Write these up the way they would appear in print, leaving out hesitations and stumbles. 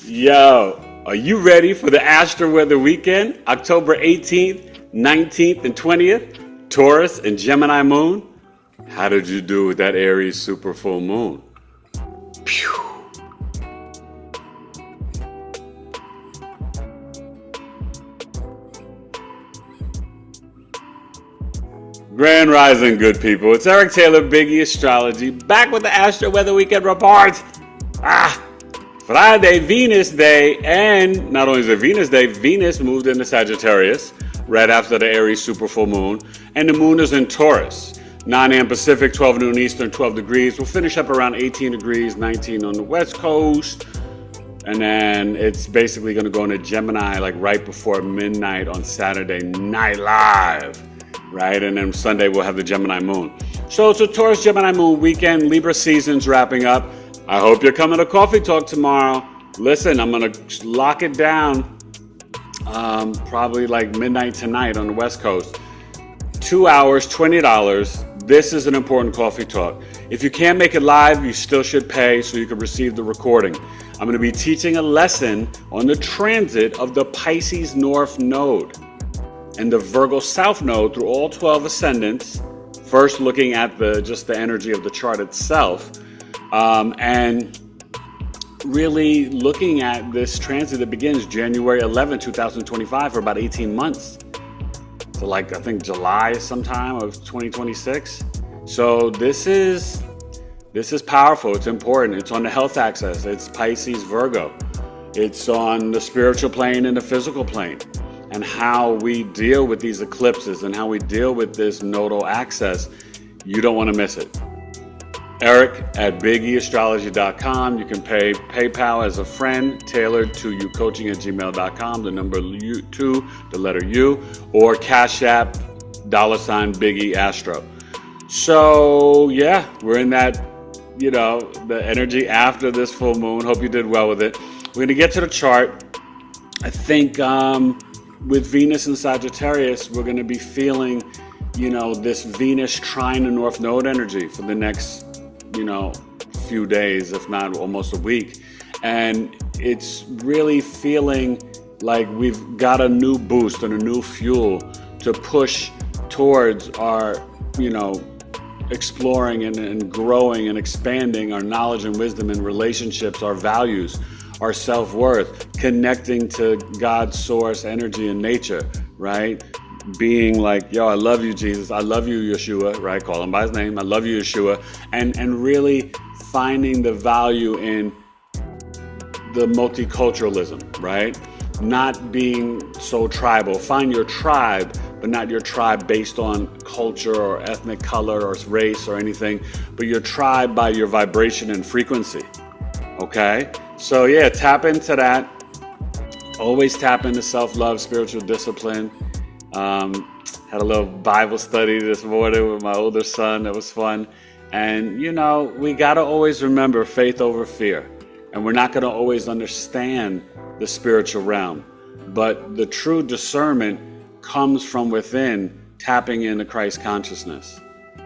Yo, are you ready for the Astro-Weather weekend? October 18th, 19th, and 20th? Taurus and Gemini moon? How did you do with that Aries super full moon? Pew. Grand Rising, good people. It's Eric Taylor, BigEAstro, back with the Astro-Weather weekend report. Friday, Venus Day, and not only is it Venus Day, Venus moved into Sagittarius right after the Aries super full moon, and the moon is in Taurus. 9 a.m. Pacific, 12 noon Eastern, 12 degrees. We'll finish up around 18 degrees, 19 on the West Coast, and then it's basically going to go into Gemini like right before midnight on Saturday Night Live, right? And then Sunday we'll have the Gemini moon. So it's a Taurus Gemini moon weekend. Libra season's wrapping up. I hope you're coming to Coffee Talk tomorrow. Listen, I'm going to lock it down probably like midnight tonight on the West Coast. 2 hours, $20. This is an important Coffee Talk. If you can't make it live, you still should pay so you can receive the recording. I'm going to be teaching a lesson on the transit of the Pisces North Node and the Virgo South Node through all 12 ascendants. First, looking at just the energy of the chart itself. And really looking at this transit that begins January 11, 2025 for about 18 months. So like, I think July sometime of 2026. So this is powerful. It's important. It's on the health axis. It's Pisces Virgo. It's on the spiritual plane and the physical plane, and how we deal with these eclipses and how we deal with this nodal axis. You don't want to miss it. Eric at BigEAstrology.com. You can pay PayPal as a friend, tailored to you coaching at gmail.com, the number 2, the letter U, or Cash App, $BigEAstro. So yeah, we're in that, the energy after this full moon. Hope you did well with it. We're going to get to the chart. I think with Venus and Sagittarius, we're going to be feeling, this Venus trine the North Node energy for the next few days, if not almost a week. And it's really feeling like we've got a new boost and a new fuel to push towards our, exploring and growing and expanding our knowledge and wisdom and relationships, our values, our self-worth, connecting to God's source, energy, and nature, right? Being like, yo, I love you, Jesus. I love you, Yeshua, right? Call him by his name. I love you, Yeshua. And really finding the value in the multiculturalism, right? Not being so tribal. Find your tribe, but not your tribe based on culture or ethnic color or race or anything, but your tribe by your vibration and frequency, okay? So yeah, tap into that. Always tap into self-love, spiritual discipline. Had a little Bible study this morning with my older son. That was fun. And, we got to always remember faith over fear. And we're not going to always understand the spiritual realm. But the true discernment comes from within, tapping into Christ consciousness.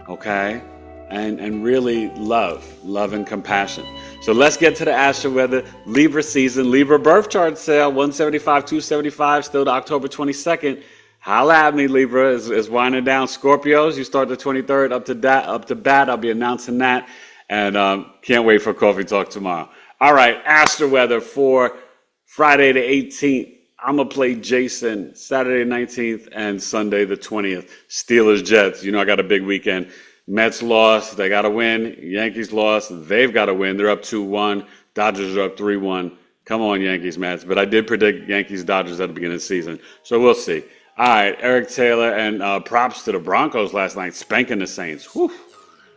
Okay? And really love and compassion. So let's get to the Astro-Weather. Libra season, Libra birth chart sale, 175, 275, still to October 22nd. Holla at me, Libra. Is winding down. Scorpios, you start the 23rd up to bat. I'll be announcing that. And can't wait for Coffee Talk tomorrow. All right, Astro-Weather for Friday the 18th. I'm going to play Jason Saturday the 19th and Sunday the 20th. Steelers, Jets. I got a big weekend. Mets lost. They got to win. Yankees lost. They've got to win. They're up 2-1. Dodgers are up 3-1. Come on, Yankees, Mets. But I did predict Yankees, Dodgers at the beginning of the season. So we'll see. All right, Eric Taylor, and props to the Broncos last night, spanking the Saints. Whew.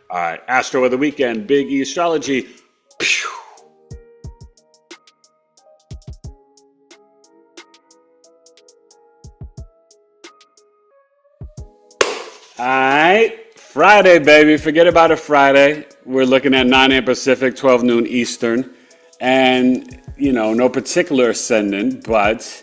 All right, Astro of the weekend, BigEAstrology. Pew. All right, Friday, baby. Forget about a Friday. We're looking at 9 a.m. Pacific, 12 noon Eastern. And, no particular ascendant, but...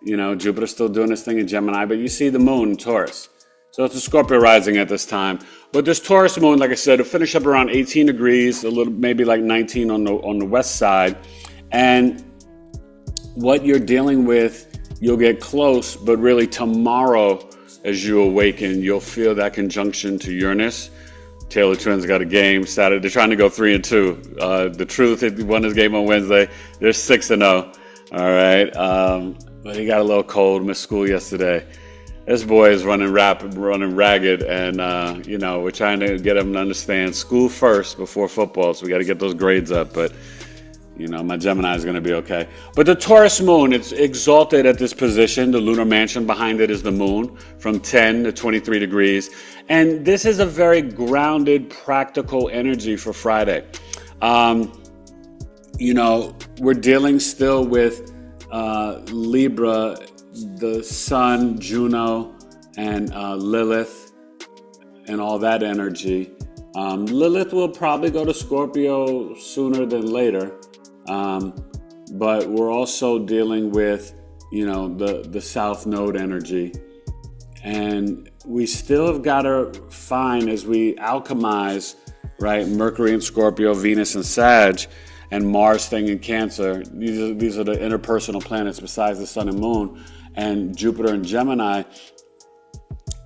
Jupiter's still doing this thing in Gemini, but you see the moon in Taurus. So it's a Scorpio rising at this time. But this Taurus moon, like I said, will finish up around 18 degrees, a little maybe like 19 on the west side. And what you're dealing with, you'll get close, but really tomorrow as you awaken, you'll feel that conjunction to Uranus. Taylor Twins got a game Saturday. They're trying to go 3-2. The Truth won his game on Wednesday. They're 6-0. All right. But he got a little cold, missed school yesterday. This boy is running ragged, and we're trying to get him to understand school first before football. So we got to get those grades up. But my Gemini is going to be okay. But the Taurus moon, it's exalted at this position. The lunar mansion behind it is the moon from 10 to 23 degrees. And this is a very grounded, practical energy for Friday. We're dealing still with Libra, the Sun, Juno, and Lilith, and all that energy. Lilith will probably go to Scorpio sooner than later. But we're also dealing with, the South Node energy. And we still have got to find, as we alchemize, right, Mercury in Scorpio, Venus in Sag, and Mars staying in Cancer. These are the interpersonal planets besides the Sun and Moon, and Jupiter in Gemini.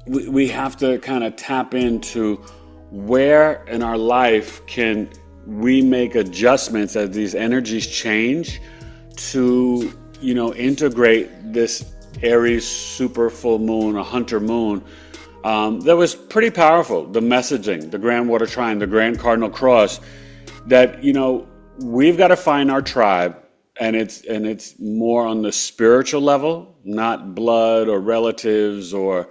We have to kind of tap into where in our life can we make adjustments as these energies change to, integrate this Aries super full moon, a hunter moon. That was pretty powerful. The messaging, the Grand Water Trine, the Grand Cardinal Cross, that, we've got to find our tribe, and it's more on the spiritual level, not blood or relatives or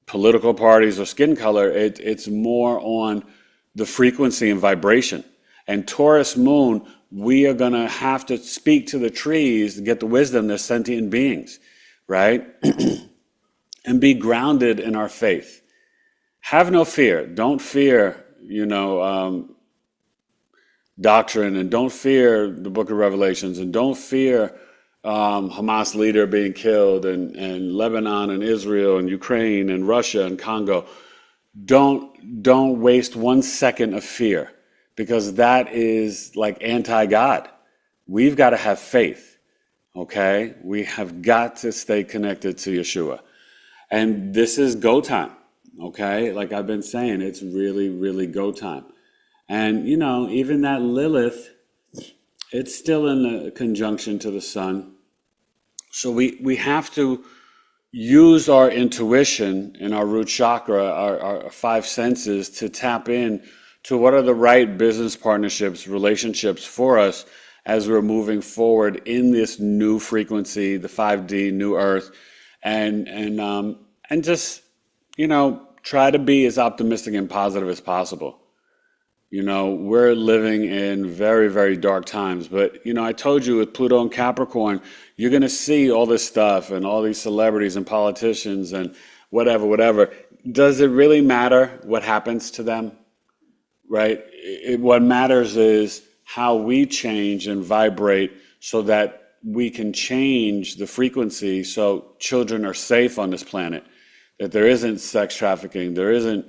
political parties or skin color. It's more on the frequency and vibration. And Taurus moon, we are going to have to speak to the trees to get the wisdom. They're sentient beings, right? And be grounded in our faith. Have no fear. Don't fear, doctrine, and don't fear the book of Revelations, and don't fear Hamas leader being killed, and Lebanon and Israel and Ukraine and Russia and Congo. Don't waste 1 second of fear, because that is like anti-God. We've got to have faith, okay? We have got to stay connected to Yeshua. And this is go time, okay? Like I've been saying, it's really, really go time. And, even that Lilith, it's still in a conjunction to the sun. So we have to use our intuition and our root chakra, our five senses, to tap in to what are the right business partnerships, relationships for us as we're moving forward in this new frequency, the 5D, new Earth, and just, try to be as optimistic and positive as possible. We're living in very, very dark times, but, I told you with Pluto and Capricorn, you're going to see all this stuff and all these celebrities and politicians and whatever. Does it really matter what happens to them? Right? What matters is how we change and vibrate so that we can change the frequency so children are safe on this planet, that there isn't sex trafficking, there isn't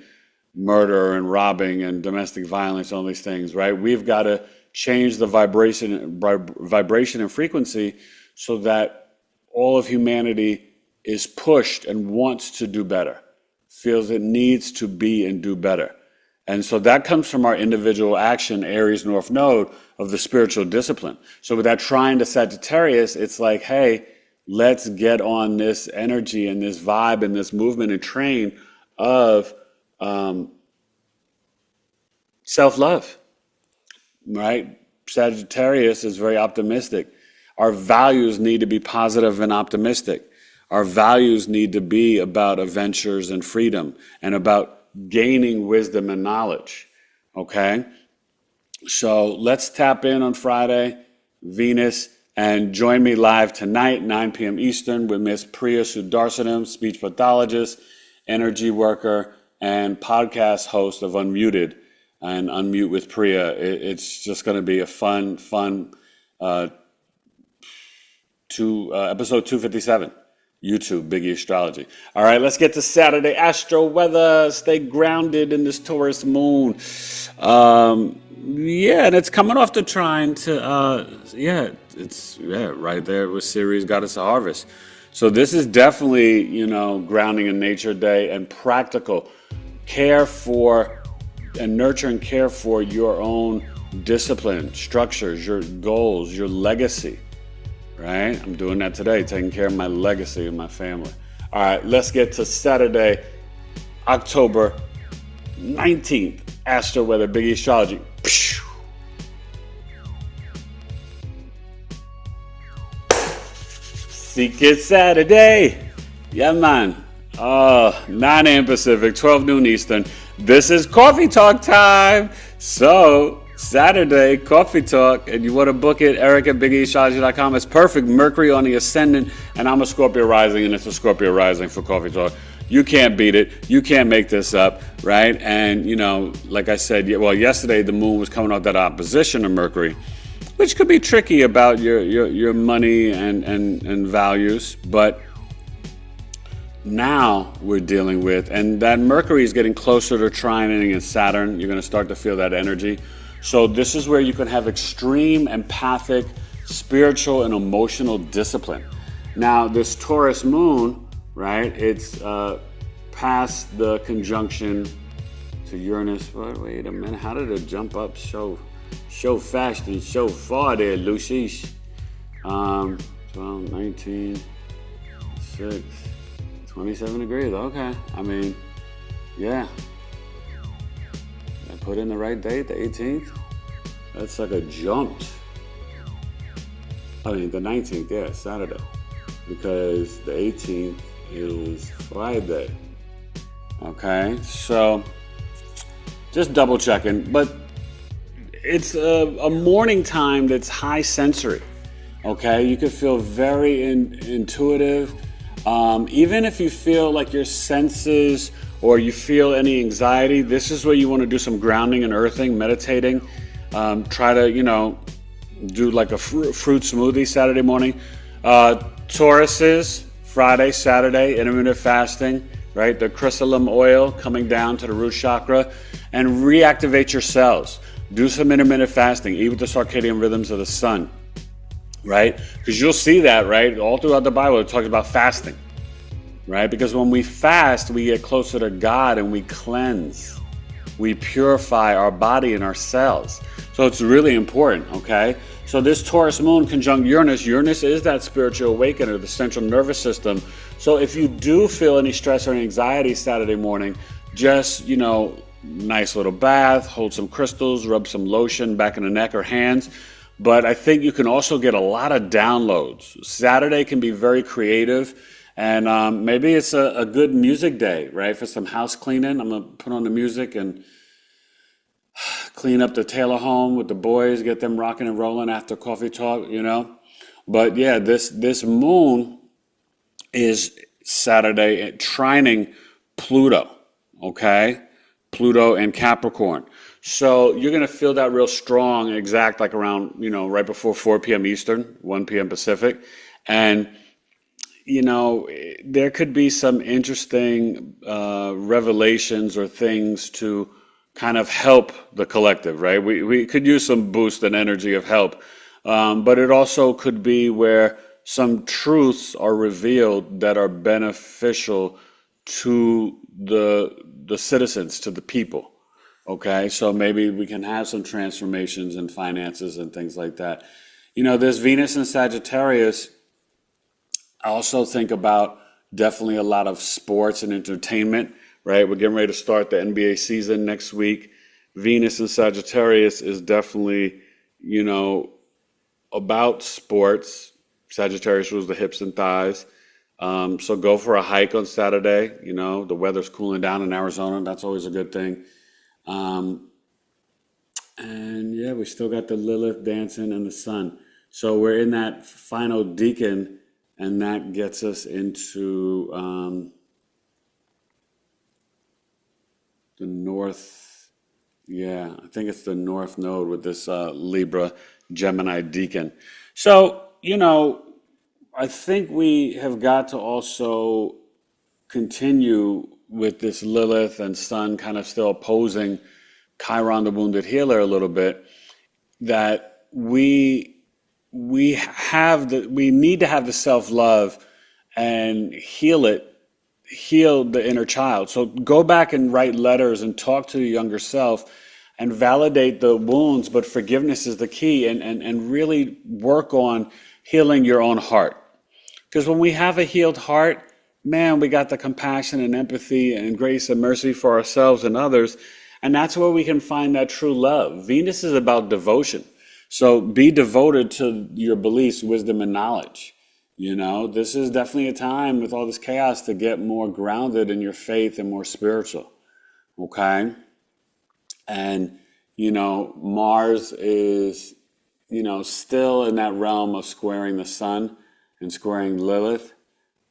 murder and robbing and domestic violence, all these things, right? We've got to change the vibration and frequency so that all of humanity is pushed and wants to do better, feels it needs to be and do better. And so that comes from our individual action, Aries North Node, of the spiritual discipline. So with that trine to Sagittarius, it's like, hey, let's get on this energy and this vibe and this movement and train of self-love, right? Sagittarius is very optimistic. Our values need to be positive and optimistic. Our values need to be about adventures and freedom and about gaining wisdom and knowledge, okay? So let's tap in on Friday, Venus, and join me live tonight, 9 p.m. Eastern, with Miss Priya Sudarsanam, speech pathologist, energy worker, and podcast host of Unmuted and Unmute with Priya. It's just going to be a fun episode 257. YouTube, BigEAstro. All right, let's get to Saturday. Astro weather. Stay grounded in this Taurus moon. Yeah, and it's coming off the trine to, right there with Ceres, goddess of harvest. So this is definitely, grounding in nature day and practical care for and nurture and care for your own discipline, structures, your goals, your legacy, right? I'm doing that today, taking care of my legacy and my family. All right, let's get to Saturday, October 19th. Astro-Weather, BigEAstro. Secret Saturday. Yeah, man. 9 a.m. Pacific, 12 noon Eastern. This is coffee talk time. So, Saturday, coffee talk, and you want to book it, Eric at BigEAstro.com. It's perfect. Mercury on the ascendant, and I'm a Scorpio rising, and it's a Scorpio rising for coffee talk. You can't beat it. You can't make this up, right? And, like I said, yesterday the moon was coming off that opposition to Mercury, which could be tricky about your money and values. But now we're dealing with, and that Mercury is getting closer to trining in Saturn. You're going to start to feel that energy. So this is where you can have extreme empathic, spiritual, and emotional discipline. Now, this Taurus moon, right, it's past the conjunction to Uranus. Wait a minute, how did it jump up so fast and so far there, Lucy? 12, 19, 6, 27 degrees, okay. I mean, yeah. I put in the right date, the 18th. That's like a jump. I mean, the 19th, yeah, Saturday. Because the 18th is Friday. Okay, so just double checking. But it's a morning time that's high sensory. Okay, you could feel very intuitive. Even if you feel like your senses or you feel any anxiety, this is where you want to do some grounding and earthing, meditating. Try to, do like a fruit smoothie Saturday morning. Tauruses, Friday, Saturday, intermittent fasting, right? The chrysalis oil coming down to the root chakra and reactivate your cells. Do some intermittent fasting, eat with the circadian rhythms of the sun, right? Because you'll see that, right? All throughout the Bible, it talks about fasting, right? Because when we fast, we get closer to God and we cleanse. We purify our body and our cells. So it's really important, okay? So this Taurus moon conjunct Uranus, Uranus is that spiritual awakener, the central nervous system. So if you do feel any stress or anxiety Saturday morning, just, nice little bath, hold some crystals, rub some lotion back in the neck or hands. But I think you can also get a lot of downloads. Saturday can be very creative, and maybe it's a good music day, right? For some house cleaning, I'm gonna put on the music and clean up the Taylor home with the boys, get them rocking and rolling after coffee talk, But yeah, this moon is Saturday trining Pluto, okay? Pluto and Capricorn. So you're going to feel that real strong, exact, like around, right before 4 p.m. Eastern, 1 p.m. Pacific. And, there could be some interesting revelations or things to kind of help the collective, right? We could use some boost and energy of help. But it also could be where some truths are revealed that are beneficial to the citizens, to the people. Okay, so maybe we can have some transformations in finances and things like that. There's Venus and Sagittarius. I also think about definitely a lot of sports and entertainment, right? We're getting ready to start the NBA season next week. Venus and Sagittarius is definitely, about sports. Sagittarius rules the hips and thighs. So go for a hike on Saturday. The weather's cooling down in Arizona. That's always a good thing. And yeah, we still got the Lilith dancing and the sun. So we're in that final decan, and that gets us into the north. Yeah, I think it's the north node with this Libra Gemini decan. So, I think we have got to also continue with this Lilith and Sun kind of still opposing Chiron, the wounded healer, a little bit. That we need to have the self-love and heal the inner child. So go back and write letters and talk to your younger self and validate the wounds, but forgiveness is the key, and really work on healing your own heart. Because when we have a healed heart, man, we got the compassion and empathy and grace and mercy for ourselves and others, and that's where we can find that true love. Venus is about devotion. So be devoted to your beliefs, wisdom, and knowledge. This is definitely a time with all this chaos to get more grounded in your faith and more spiritual. Okay? And, Mars is, still in that realm of squaring the sun and squaring Lilith.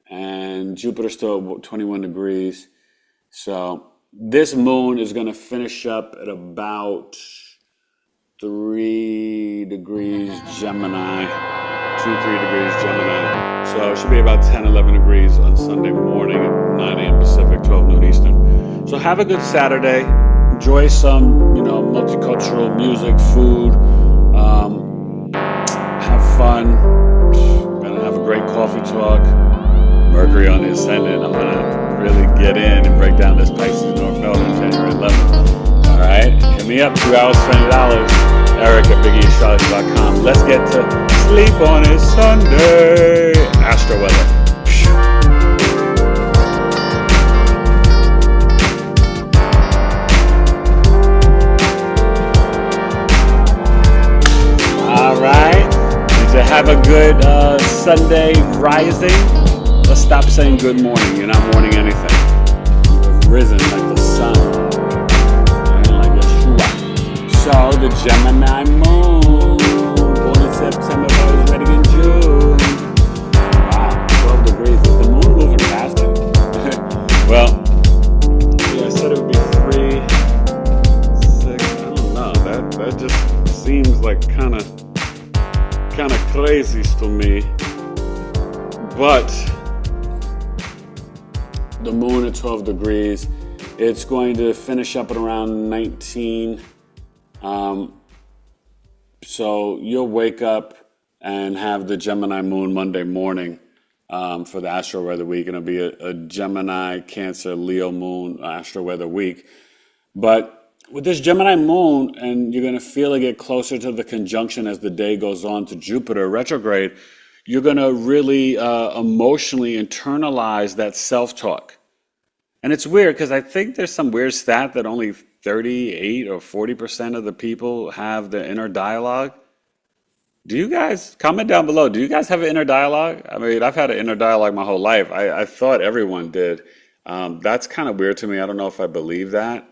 And Jupiter's still at 21 degrees. So this moon is going to finish up at about 3 degrees Gemini, 3 degrees Gemini. So it should be about 10, 11 degrees on Sunday morning at 9 a.m. Pacific, 12 noon Eastern. So have a good Saturday. Enjoy some, multicultural music, food. Have fun. Gonna have a great coffee talk. Mercury on the ascendant. I'm gonna really get in and break down this Pisces North Node on January 11th. All right, hit me up. 2 hours, $20. Eric at BigEAstro.com. Let's get to sleep on a Sunday. Astro-Weather. All right. Did you have a good Sunday rising? Let's stop saying good morning. You're not morning anything. You've risen like the sun. And like Yeshua. So the Gemini moon, born in September, but was ready in June. Wow, 12 degrees. Is the moon moving faster? Well, yeah, I said it would be 3, 6. I don't know. That just seems like kind of crazy to me. But the moon at 12 degrees, it's going to finish up at around 19. So you'll wake up and have the Gemini moon Monday morning for the Astro-Weather week. It'll be a Gemini, Cancer, Leo moon Astro-Weather week. But with this Gemini moon, and you're going to feel it get closer to the conjunction as the day goes on to Jupiter retrograde, you're going to really emotionally internalize that self-talk. And it's weird because I think there's some weird stat that only 38 or 40% of the people have the inner dialogue. Do you guys, comment down below, do you guys have an inner dialogue? I mean, I've had an inner dialogue my whole life. I thought everyone did. That's kind of weird to me. I don't know if I believe that,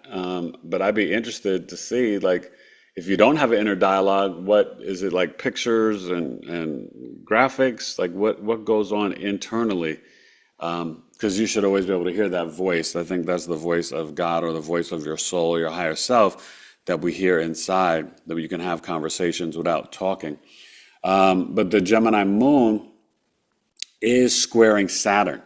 but I'd be interested to see, like, if you don't have an inner dialogue, what is it, like pictures and graphics? Like what goes on internally? Because you should always be able to hear that voice. I think that's the voice of God or the voice of your soul, your higher self that we hear inside, that you can have conversations without talking. But the Gemini moon is squaring Saturn.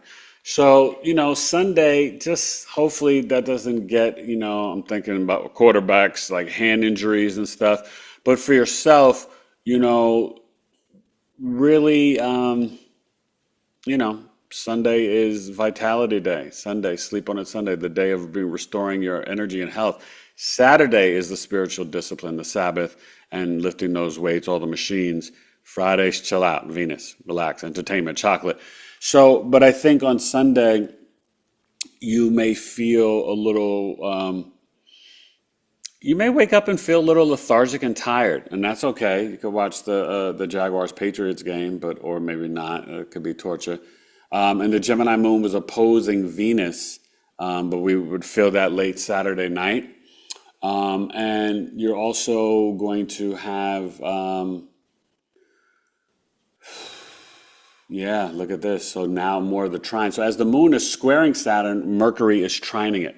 So, Sunday, just hopefully that doesn't get, I'm thinking about quarterbacks, like hand injuries and stuff. But for yourself, really, Sunday is Vitality Day. Sunday, sleep on it Sunday, the day of restoring your energy and health. Saturday is the spiritual discipline, the Sabbath, and lifting those weights, all the machines. Fridays, chill out, Venus, relax, entertainment, chocolate. So, but I think on Sunday, you may feel a little, you may wake up and feel a little lethargic and tired, and that's okay. You could watch the Jaguars-Patriots game, or maybe not. It could be torture. And the Gemini moon was opposing Venus, but we would feel that late Saturday night. And you're also going to have, yeah, look at this. So now more of the trine. So as the moon is squaring Saturn, Mercury is trining it.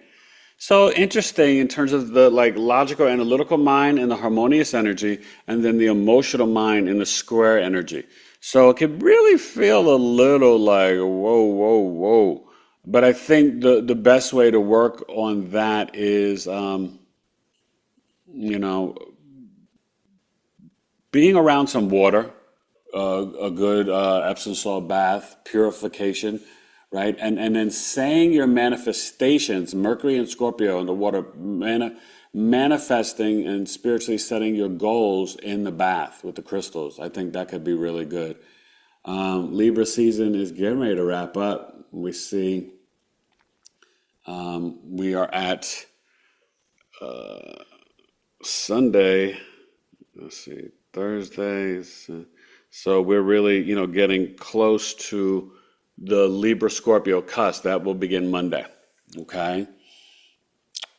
So interesting in terms of the like logical analytical mind and the harmonious energy, and then the emotional mind and the square energy. So it could really feel a little like whoa, whoa, whoa. But I think the best way to work on that is, you know, being around some water, a good Epsom salt bath, purification, right? And then saying your manifestations, Mercury and Scorpio in the water, manifesting and spiritually setting your goals in the bath with the crystals. I think that could be really good. Libra season is getting ready to wrap up. We see we are at Sunday. Let's see, Thursday. So we're really, getting close to the Libra Scorpio cusp. That will begin Monday. Okay.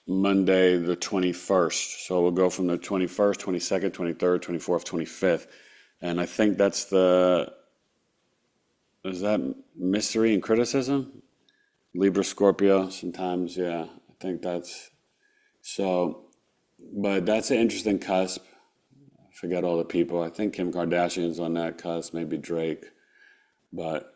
Monday, the 21st. So we'll go from the 21st, 22nd, 23rd, 24th, 25th. And I think is that mystery and criticism? Libra Scorpio, sometimes, yeah. I think but that's an interesting cusp. I forget all the people. I think Kim Kardashian's on that cusp, maybe Drake. But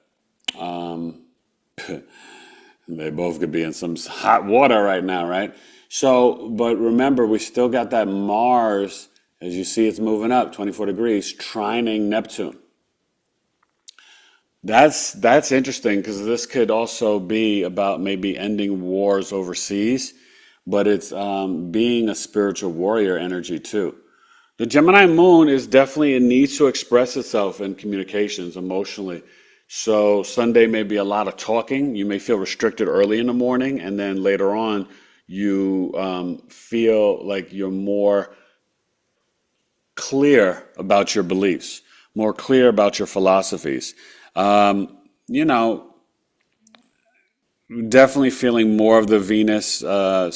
they both could be in some hot water right now, right? So, but remember, we still got that Mars, as you see, it's moving up 24 degrees, trining Neptune. That's interesting because this could also be about maybe ending wars overseas, but it's being a spiritual warrior energy too. The Gemini moon is definitely, it needs to express itself in communications emotionally. So Sunday may be a lot of talking. You may feel restricted early in the morning, and then later on, you feel like you're more clear about your beliefs, more clear about your philosophies. You know, definitely feeling more of the Venus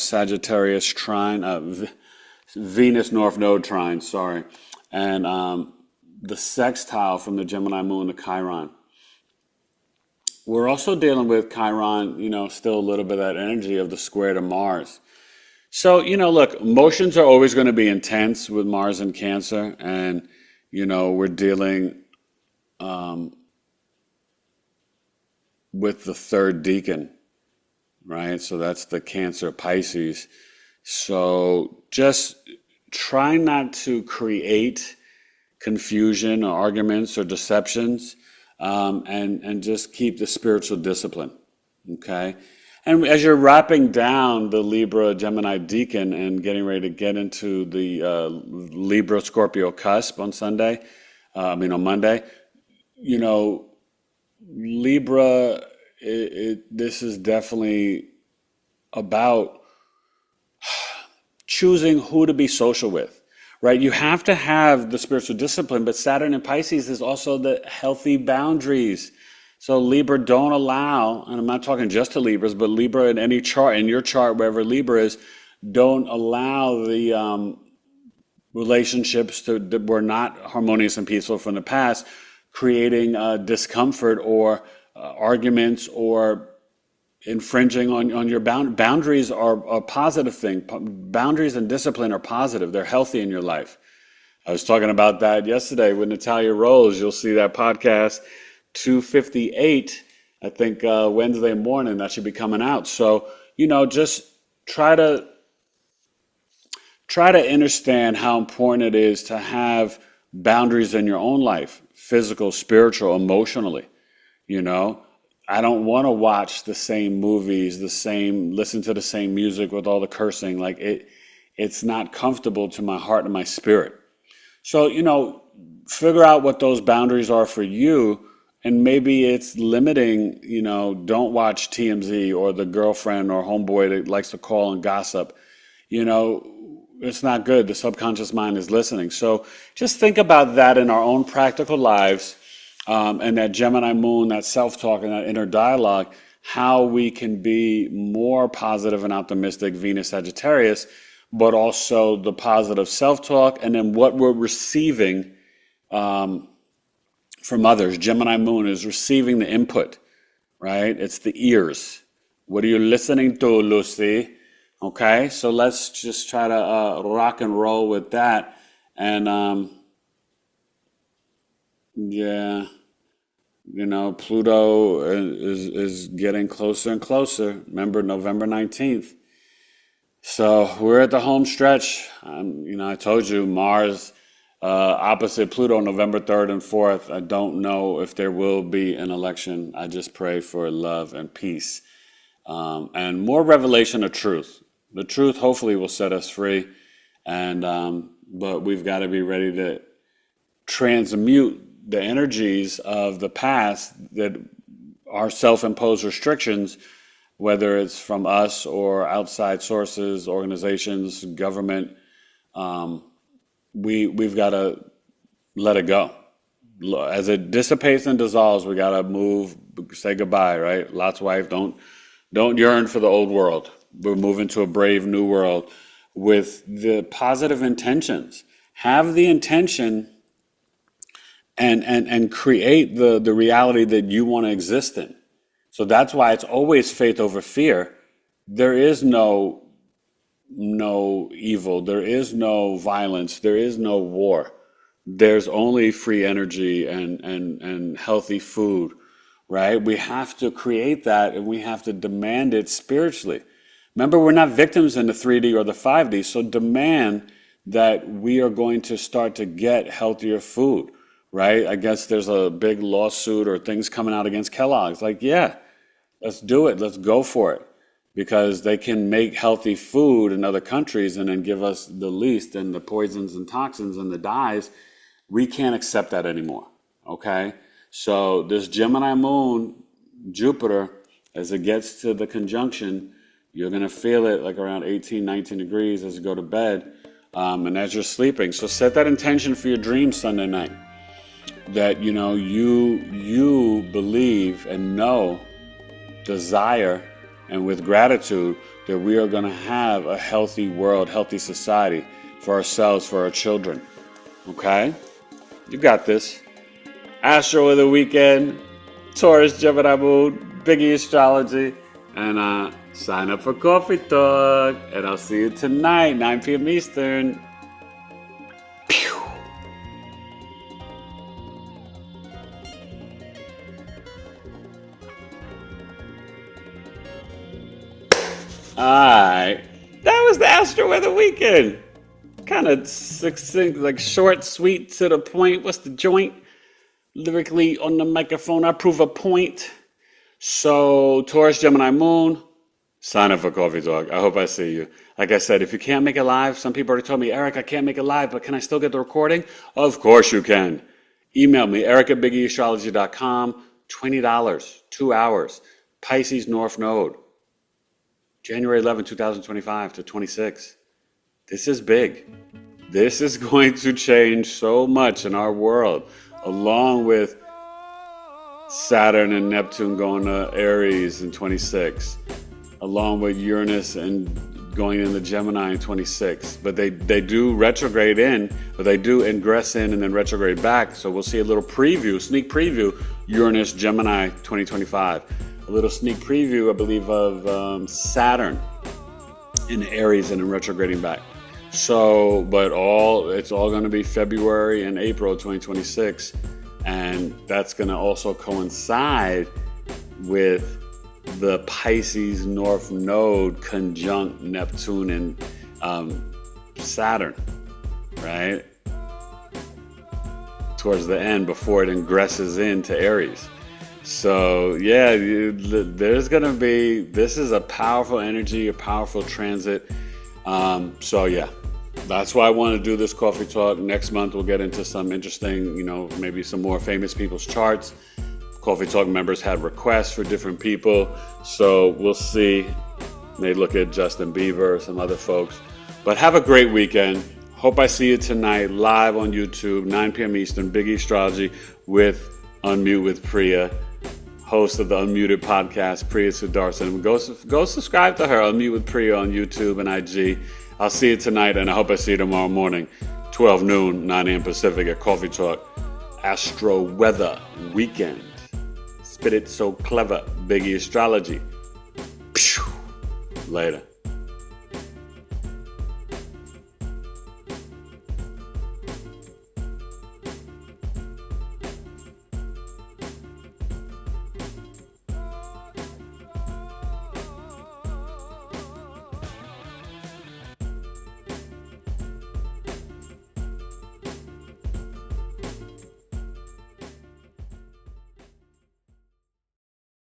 Sagittarius trine, Venus North Node trine, sorry, and the sextile from the Gemini moon to Chiron. We're also dealing with Chiron, still a little bit of that energy of the square to Mars. So, look, emotions are always going to be intense with Mars and Cancer, and, we're dealing with the third decan, right? So that's the Cancer Pisces. So just try not to create confusion or arguments or deceptions, and just keep the spiritual discipline, okay? And as you're wrapping down the Libra Gemini decan and getting ready to get into the Libra Scorpio cusp on on Monday, Libra, this is definitely about choosing who to be social with, right? You have to have the spiritual discipline, but Saturn in Pisces is also the healthy boundaries. So Libra, don't allow, and I'm not talking just to Libras, but Libra in any chart, in your chart, wherever Libra is, don't allow the relationships that were not harmonious and peaceful from the past, creating discomfort or arguments or infringing on your boundaries are a positive thing. Boundaries and discipline are positive. They're healthy in your life. I was talking about that yesterday with Natalia Rose. You'll see that podcast 258, I think Wednesday morning, that should be coming out. So, just try to understand how important it is to have boundaries in your own life, physical, spiritual, emotionally. I don't want to watch the same movies, listen to the same music with all the cursing. Like it's not comfortable to my heart and my spirit. So, figure out what those boundaries are for you. And maybe it's limiting, don't watch TMZ or the girlfriend or homeboy that likes to call and gossip. It's not good. The subconscious mind is listening. So just think about that in our own practical lives, and that Gemini moon, that self-talk and that inner dialogue, how we can be more positive and optimistic, Venus Sagittarius, but also the positive self-talk, and then what we're receiving from others. Gemini moon is receiving the input, right? It's the ears. What are you listening to, Lucy? Okay, so let's just try to rock and roll with that. And yeah, Pluto is getting closer and closer. Remember, November 19th. So we're at the home stretch. I told you Mars opposite Pluto November 3rd and 4th. I don't know if there will be an election. I just pray for love and peace and more revelation of truth. The truth hopefully will set us free, but we've got to be ready to transmute the energies of the past that are self-imposed restrictions, whether it's from us or outside sources, organizations, government. We've got to let it go. As it dissipates and dissolves, we got to move, say goodbye, right? Lot's wife, don't yearn for the old world. We're moving to a brave new world with the positive intentions. Have the intention and create the reality that you want to exist in. So that's why it's always faith over fear. There is no evil. There is no violence. There is no war. There's only free energy and healthy food, right? We have to create that, and we have to demand it spiritually. Remember, we're not victims in the 3D or the 5D, so demand that we are going to start to get healthier food, right? I guess there's a big lawsuit or things coming out against Kellogg's. Like, yeah, let's do it. Let's go for it. Because they can make healthy food in other countries and then give us the least, and the poisons and toxins and the dyes. We can't accept that anymore, okay? So this Gemini moon, Jupiter, as it gets to the conjunction, you're going to feel it like around 18, 19 degrees as you go to bed and as you're sleeping. So set that intention for your dreams Sunday night, that, you believe and know, desire, and with gratitude that we are going to have a healthy world, healthy society for ourselves, for our children. Okay? You got this. Astro of the weekend, Taurus, Gemini moon, BigEAstro, and sign up for Coffee Talk. And I'll see you tonight, 9 p.m. Eastern. Pew. Alright, that was the Astro-Weather weekend. Kind of succinct, like short, sweet, to the point. What's the joint? Lyrically on the microphone, I prove a point. So, Taurus, Gemini moon, sign up for Coffee Talk. I hope I see you. Like I said, if you can't make it live, some people already told me, Eric, I can't make it live, but can I still get the recording? Of course you can. Email me, eric@BigEAstrology.com, $20, 2 hours, Pisces North Node. January 11, 2025 to 26. This is big. This is going to change so much in our world, along with Saturn and Neptune going to Aries in 26, along with Uranus and going into Gemini in 26. But they do retrograde in, or they do ingress in and then retrograde back. So we'll see a little preview, sneak preview, Uranus, Gemini 2025. A little sneak preview, I believe, of Saturn in Aries and in retrograding back. So, but it's all going to be February and April 2026. And that's going to also coincide with the Pisces North Node conjunct Neptune and Saturn, right? Towards the end, before it ingresses into Aries. So, yeah, this is a powerful energy, a powerful transit. So, yeah, that's why I want to do this Coffee Talk. Next month, we'll get into some interesting, maybe some more famous people's charts. Coffee Talk members had requests for different people. So, we'll see. They look at Justin Bieber, some other folks. But have a great weekend. Hope I see you tonight live on YouTube, 9 p.m. Eastern, BigEAstrology with Unmute with Priya, host of the Unmuted podcast, Priya Sudarshan. Go subscribe to her, Unmute with Priya on YouTube and IG. I'll see you tonight, and I hope I see you tomorrow morning, 12 noon, 9 a.m. Pacific at Coffee Talk. Astro-Weather weekend. Spit it so clever, BigEAstrology. Later.